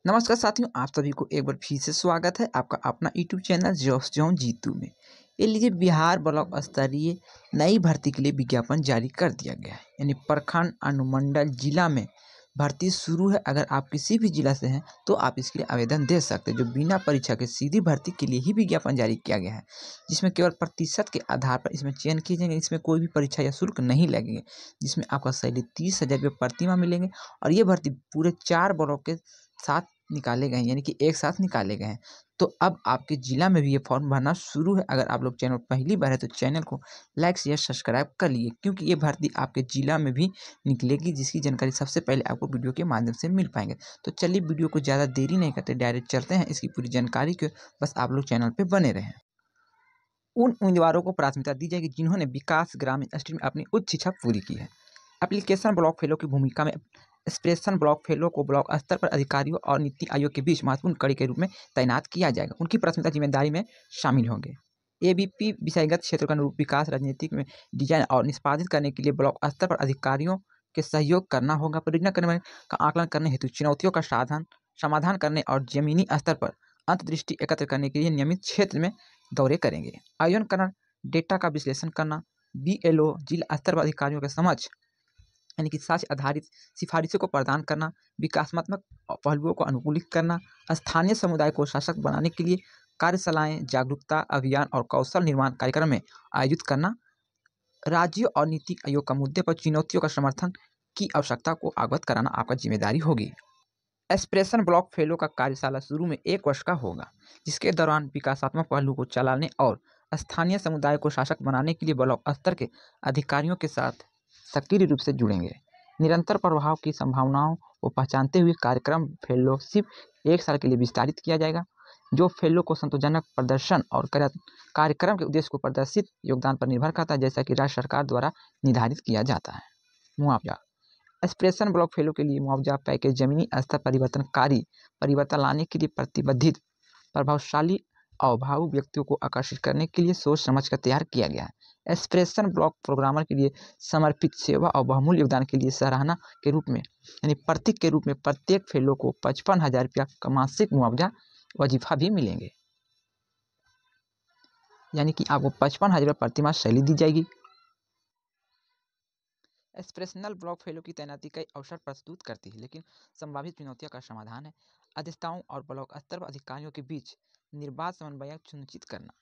नमस्कार साथियों, आप सभी को एक बार फिर से स्वागत है आपका अपना YouTube channel jobs zone Jeetu में। ये लीजिए, बिहार ब्लॉक स्तरीय नई भर्ती के लिए विज्ञापन जारी कर दिया गया है। यानी प्रखंड, अनुमंडल, जिला में भर्ती शुरू है। अगर आप किसी भी जिला से हैं तो आप इसके लिए आवेदन दे सकते हैं। जो बिना परीक्षा के सीधी भर्ती के लिए ही विज्ञापन जारी किया गया है, जिसमें केवल प्रतिशत के आधार पर इसमें चयन किए जाएंगे। इसमें कोई भी परीक्षा या शुल्क नहीं लगेंगे, जिसमें आपका सैलरी 30,000 रुपये प्रति माह मिलेंगे। और ये भर्ती पूरे 4 ब्लॉक के साथ निकाले गए हैं, यानी कि एक साथ निकाले गए हैं। तो अब आपके ज़िला में भी ये फॉर्म भरना शुरू है। अगर आप लोग चैनल पहली बार है तो चैनल को लाइक शेयर सब्सक्राइब कर लिए, क्योंकि ये भर्ती आपके ज़िला में भी निकलेगी, जिसकी जानकारी सबसे पहले आपको वीडियो के माध्यम से मिल पाएंगे। तो चलिए, वीडियो को ज़्यादा देरी नहीं करते, डायरेक्ट चलते हैं इसकी पूरी जानकारी के। बस आप लोग चैनल पर बने रहें। उन उम्मीदवारों को प्राथमिकता दी जाएगी जिन्होंने विकास ग्रामीण स्ट्रीम में अपनी उच्च शिक्षा पूरी की है। एप्लीकेशन ब्लॉक फेलो की भूमिका में एक्सप्रेशन ब्लॉक फेलो को ब्लॉक स्तर पर अधिकारियों और नीति आयोग के बीच महत्वपूर्ण कड़ी के रूप में तैनात किया जाएगा। उनकी प्राथमिकता जिम्मेदारी में शामिल होंगे एबीपी विषयगत क्षेत्र का अनुरूप विकास रणनीति में डिजाइन और निष्पादित करने के लिए ब्लॉक स्तर पर अधिकारियों के सहयोग करना होगा। परियोजना करने का आकलन करने हेतु चुनौतियों का समाधान करने और जमीनी स्तर पर अंतर्दृष्टि एकत्र करने के लिए नियमित क्षेत्र में दौरे करेंगे। आयोजन करना, डेटा का विश्लेषण करना, बीएलओ जिला स्तर पर अधिकारियों के समक्ष यानी कि साक्ष्य आधारित सिफारिशों को प्रदान करना, विकासात्मक पहलुओं को अनुकूलित करना, स्थानीय समुदाय को सशक्त बनाने के लिए कार्यशालाएं, जागरूकता अभियान और कौशल निर्माण कार्यक्रम में आयोजित करना, राज्यों और नीति आयोग का मुद्दे पर चुनौतियों का समर्थन की आवश्यकता को अवगत कराना आपका जिम्मेदारी होगी। एक्सप्रेशन ब्लॉक फेलो का कार्यशाला शुरू में 1 वर्ष का होगा, जिसके दौरान विकासात्मक पहलू को चलाने और स्थानीय समुदाय को सशक्त बनाने के लिए ब्लॉक स्तर के अधिकारियों के साथ सक्रिय रूप से जुड़ेंगे। निरंतर प्रभाव की संभावनाओं को पहचानते हुए कार्यक्रम फेलोशिप 1 साल के लिए विस्तारित किया जाएगा, जो फेलो को संतोषजनक प्रदर्शन और कार्यक्रम के उद्देश्य को प्रदर्शित योगदान पर निर्भर करता है, जैसा कि राज्य सरकार द्वारा निर्धारित किया जाता है। मुआवजा एक्सप्रेशन ब्लॉक फेलो के लिए मुआवजा पैकेज जमीनी स्तर परिवर्तन लाने के लिए प्रतिबद्धित, प्रभावशाली और भावुक व्यक्तियों को आकर्षित करने के लिए सोच समझ कर तैयार किया गया है। एक्सप्रेशन ब्लॉक प्रोग्रामर के लिए समर्पित सेवा और बहुमूल्य योगदान के लिए सराहना के रूप में यानी प्रतीक के रूप में प्रत्येक फेलो को 55,000 रुपया का मासिक मुआवजा वजीफा भी मिलेंगे। यानी कि आपको 55,000 रुपये प्रति माह सैलरी दी जाएगी। एक्सप्रेशनल ब्लॉक फेलो की तैनाती कई अवसर प्रस्तुत करती है, लेकिन संभावित चुनौतियों का समाधान है। अधिष्ठाओं और ब्लॉक स्तर पर अधिकारियों के बीच निर्बाध समन्वय सुनिश्चित करना,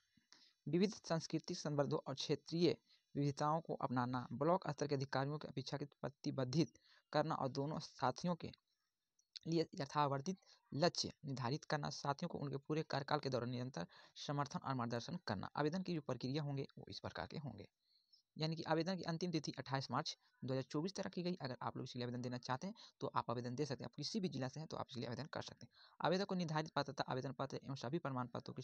विविध सांस्कृतिक संबंधों और क्षेत्रीय विविधताओं को अपनाना, ब्लॉक स्तर के अधिकारियों की अपेक्षा के प्रतिबद्धित करना और दोनों साथियों के लिए यथावर्धित लक्ष्य निर्धारित करना, साथियों को उनके पूरे कार्यकाल के दौरान निरंतर समर्थन और मार्गदर्शन करना। आवेदन की जो प्रक्रिया होंगे वो इस प्रकार के होंगे। यानी कि आवेदन की अंतिम तिथि 28 मार्च 2024 तक रखी गई। अगर आप लोग इसके लिए आवेदन देना चाहते हैं तो आप आवेदन दे सकते हैं। आप किसी भी जिला से हैं तो आप इसके लिए आवेदन कर सकते हैं। आवेदक को निर्धारित पात्रता आवेदन पत्र एवं सभी प्रमाण पत्रों की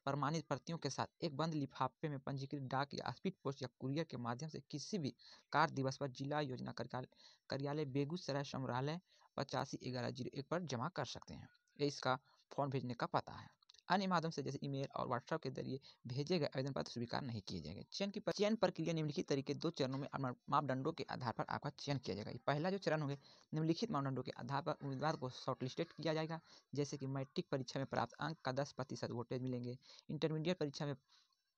प्रमाणित प्रतियों के साथ एक बंद लिफाफे में पंजीकृत डाक या स्पीड पोस्ट या कुरियर के माध्यम से किसी भी कार्य दिवस पर जिला योजना कार्यालय बेगूसराय संग्रहालय 85/11/01 पर जमा कर सकते हैं। ये इसका फॉर्म भेजने का पता है। अन्य माध्यम से जैसे ईमेल और व्हाट्सएप के जरिए भेजे गए आवेदन पत्र स्वीकार नहीं किए जाएंगे। चयन प्रक्रिया निम्नलिखित तरीके 2 चरणों में मापदंडों के आधार पर आपका चयन किया जाएगा। पहला जो चरण होगा, निम्नलिखित मापदंडों के आधार पर उम्मीदवार को शॉर्टलिस्टेड किया जाएगा, जैसे कि मैट्रिक परीक्षा में प्राप्त अंक का 10% वोटेज मिलेंगे, इंटरमीडिएट परीक्षा में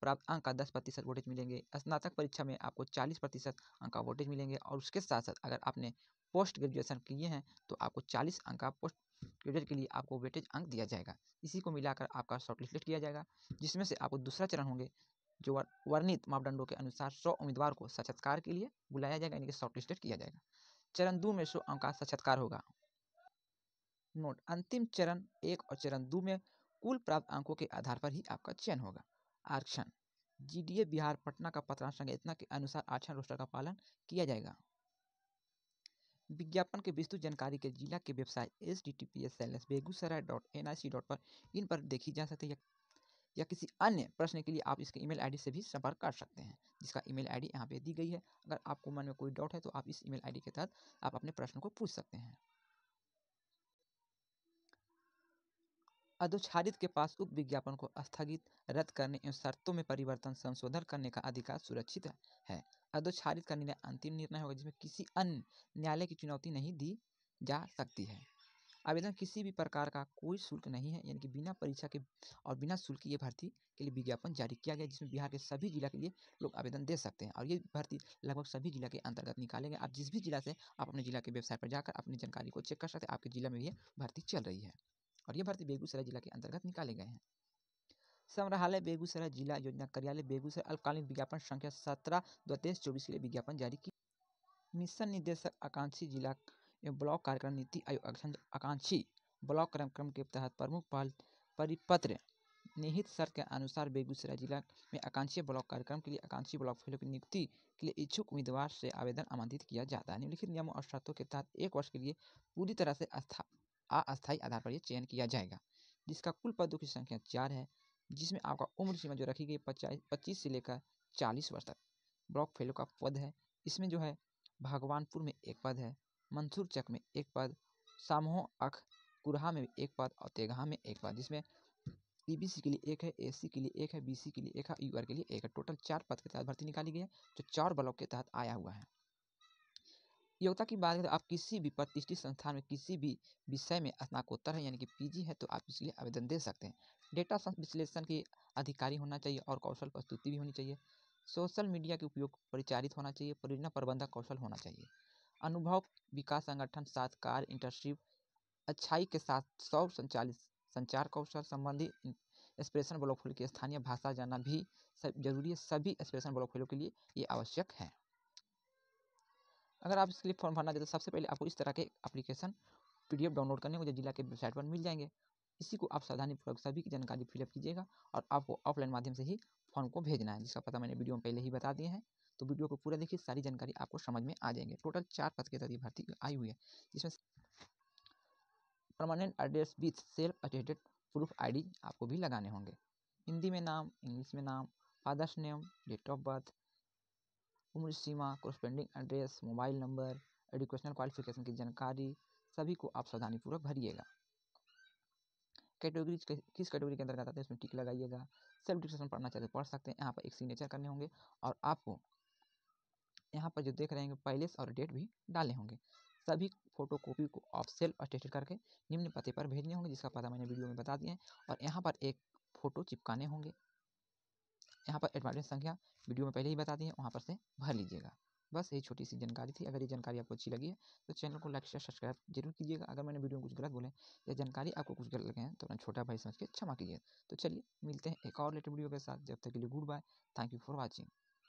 प्राप्त अंक का 10% वोटेज मिलेंगे, स्नातक परीक्षा में आपको 40% अंक का वोटेज मिलेंगे, और उसके साथ साथ अगर आपने पोस्ट ग्रेजुएशन किए हैं तो आपको 40 अंक का पोस्ट ग्रेजुएट के लिए आपको वेटेज अंक दिया जाएगा। इसी को मिलाकर आपका शॉर्टलिस्टेड किया जाएगा, जिसमें से आपको दूसरा चरण होंगे जो वर्णित मापदंडों के अनुसार 100 उम्मीदवार को साक्षात्कार के लिए बुलाया जाएगा, यानी कि शॉर्टलिस्टेड किया जाएगा। चरण 2 में 100 अंक का साक्षात्कार होगा। नोट: अंतिम चरण 1 और चरण 2 में कुल प्राप्त अंकों के आधार पर ही आपका चयन होगा। आरक्षण: जीडीए बिहार पटना का पत्रांक संरचना के अनुसार आरक्षण रोस्टर का पालन किया जाएगा। विज्ञापन के विस्तृत जानकारी के जिला के वेबसाइट https://begusarayi.nic.in पर देखी जा सकती है, या किसी अन्य प्रश्न के लिए आप इसके ईमेल आईडी से भी संपर्क कर सकते हैं, जिसका ईमेल आईडी यहाँ पे दी गई है। अगर आपको मन में कोई डाउट है तो आप इस ईमेल आईडी के तहत आप अपने प्रश्न को पूछ सकते हैं। अधोक्षारित के पास उक्त विज्ञापन को स्थगित, रद्द करने एवं शर्तों में परिवर्तन, संशोधन करने का अधिकार सुरक्षित है। अधोक्षारित का निर्णय अंतिम निर्णय होगा, जिसमें किसी अन्य न्यायालय की चुनौती नहीं दी जा सकती है। आवेदन किसी भी प्रकार का कोई शुल्क नहीं है, यानी कि बिना परीक्षा के और बिना शुल्क की ये भर्ती के लिए विज्ञापन जारी किया गया, जिसमें बिहार के सभी जिला के लिए लोग आवेदन दे सकते हैं। और ये भर्ती लगभग सभी जिला के अंतर्गत निकाले गए। आप जिस भी जिला से आप अपने जिला के वेबसाइट पर जाकर अपनी जानकारी को चेक कर सकते हैं, आपके जिला में भी ये भर्ती चल रही है। और ये भर्ती बेगूसराय जिला के अंतर्गत निकाले गए हैं। संग्रहालय बेगूसराय जिला योजना कार्यालय बेगूसराय अल्पकालीन विज्ञापन संख्या 17/23/24 के लिए विज्ञापन जारी की। मिशन निदेशक आकांक्षी जिला एवं ब्लॉक कार्यक्रम नीति आयोग आकांक्षी ब्लॉक कार्यक्रम के तहत प्रमुख परिपत्र निहित शर्त के अनुसार बेगूसराय जिला में आकांक्षी ब्लॉक कार्यक्रम के लिए आकांक्षी ब्लॉक फेलो की नियुक्ति के लिए इच्छुक उम्मीदवार से आवेदन आमंत्रित किया जाता है। निम्नलिखित नियमों और शर्तों के तहत 1 वर्ष के लिए पूरी तरह से अस्थायी आधार पर यह चयन किया जाएगा, जिसका कुल पदों की संख्या 4 है, जिसमें आपका उम्र सीमा जो रखी गई 25 से लेकर 40 वर्ष तक। ब्लॉक फेलो का पद है, इसमें जो है भगवानपुर में 1 पद है, मंसूर चक में 1 पद, सामहो अख कुरहा में 1 पद और तेघा में 1 पद, जिसमें पीबीसी के लिए 1 है, एससी के लिए 1 है, बीसी के लिए 1 है, यूआर के लिए 1 है। टोटल 4 पद के तहत भर्ती निकाली गई है, जो 4 ब्लॉक के तहत आया हुआ है। योग्यता की बात करें तो आप किसी भी प्रतिष्ठित संस्थान में किसी भी विषय में स्नातकोत्तर है, यानी कि पीजी है, तो आप इसके लिए आवेदन दे सकते हैं। डेटा विश्लेषण के अधिकारी होना चाहिए और कौशल प्रस्तुति भी होनी चाहिए। सोशल मीडिया के उपयोग परिचालित होना चाहिए। परियोजना प्रबंधक कौशल होना चाहिए। अनुभव विकास संगठन साथ कार्य इंटर्नशिप अच्छाई के साथ 100 संचालित संचार कौशल संबंधी एक्सप्रेशन ब्लॉक फेलो की स्थानीय भाषा जानना भी जरूरी है। सभी एक्सप्रेशन ब्लॉक फेलो के लिए ये आवश्यक है। अगर आप इसके लिए फॉर्म भरना चाहते तो सबसे पहले आपको इस तरह के एप्लीकेशन पीडीएफ डाउनलोड करने होंगे, जो जिला के वेबसाइट पर मिल जाएंगे। इसी को आप सावधानीपूर्वक सभी की जानकारी फिलअप कीजिएगा और आपको ऑफलाइन माध्यम से ही फॉर्म को भेजना है, जिसका पता मैंने वीडियो में पहले ही बता दिए हैं। तो वीडियो को पूरा देखिए, सारी जानकारी आपको समझ में आ जाएंगे। टोटल 4 पद के तहत भर्ती आई हुई है, जिसमें permanent address with self attested proof ID आपको भी लगाने होंगे। हिंदी में नाम, इंग्लिश में नाम, father's name, date of birth, उम्र सीमा, corresponding address, mobile number, educational qualification की जानकारी, सभी को आप सावधानीपूर्वक भरिएगा। कैटेगरी किस कैटेगरी के अंतर्गत आते हैं इसमें टिक लगाइएगा। सेल्फ डिस्क्रिप्शन पढ़ना चाहते पढ़ सकते हैं। यहाँ पर एक सिग्नेचर करने होंगे और आपको यहाँ पर जो देख रहे हैं पैलेस और डेट भी डालने होंगे। सभी फोटो कॉपी को आप सेल्फ अटेस्टेड करके निम्न पते पर भेजने होंगे, जिसका पता मैंने वीडियो में बता दिया है। और यहाँ पर एक फ़ोटो चिपकाने होंगे। यहाँ पर एडवांस संख्या वीडियो में पहले ही बता दी है, वहाँ पर से भर लीजिएगा। बस यही छोटी सी जानकारी थी। अगर ये जानकारी आपको अच्छी लगी है तो चैनल को लाइक शेयर सब्सक्राइब जरूर कीजिएगा। अगर मैंने वीडियो में कुछ गलत बोले या जानकारी आपको कुछ गलत लगे हैं तो अपना छोटा भाई समझ के क्षमा कीजिए। तो चलिए मिलते हैं एक और लेटेस्ट वीडियो के साथ। जब तक के लिए good bye. Thank you for watching.